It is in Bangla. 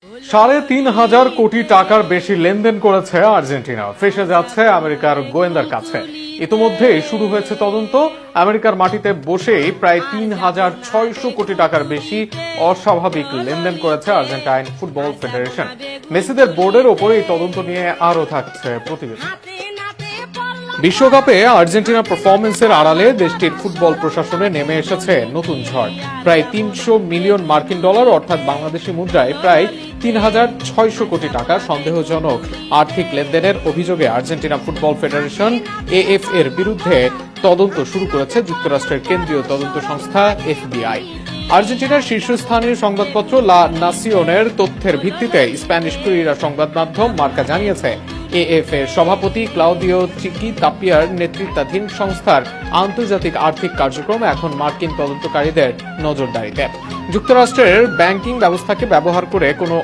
৩,৫০০ কোটি টাকার বেশি লেনদেন করেছে আর্জেন্টিনা, ফেঁসে যাচ্ছে আমেরিকার গোয়েন্দার কাছে। ইতোমধ্যে শুরু হয়েছে তদন্ত। আমেরিকার মাটিতে বসেই প্রায় ৩,৬০০ কোটি টাকার বেশি অস্বাভাবিক লেনদেন করেছে আর্জেন্টাইন ফুটবল ফেডারেশন। মেসিদের বোর্ডের ওপরে এই তদন্ত নিয়ে আরও থাকছে প্রতিবেদন। বিশ্বকাপে আর্জেন্টিনা পারফরমেন্সের আড়ালে দেশটির ফুটবল প্রশাসনে নেমে এসেছে নতুন ঝড়। প্রায় ৩০০ মিলিয়ন মার্কিন ডলার অর্থাৎ বাংলাদেশি মুদ্রায় প্রায় ৩,৬০০ কোটি টাকা সন্দেহজনক আর্থিক লেনদেনের অভিযোগে আর্জেন্টিনা ফুটবল ফেডারেশন এএফ এর বিরুদ্ধে তদন্ত শুরু করেছে যুক্তরাষ্ট্রের কেন্দ্রীয় তদন্ত সংস্থা এফবিআই। আর্জেন্টিনার শীর্ষস্থানীয় সংবাদপত্র লা নাসিওনের তথ্যের ভিত্তিতে স্প্যানিশ ক্রীড়া সংবাদ মাধ্যম মার্কা জানিয়েছে, এএফ এর সভাপতি ক্লাউদিও চিকি তাপিয়ার নেতৃত্বাধীন সংস্থার আন্তর্জাতিক আর্থিক কার্যক্রম এখন মার্কিন তদন্তকারীদের নজরদারিতে। যুক্তরাষ্ট্রের ব্যাংকিং ব্যবস্থাকে ব্যবহার করে কোনো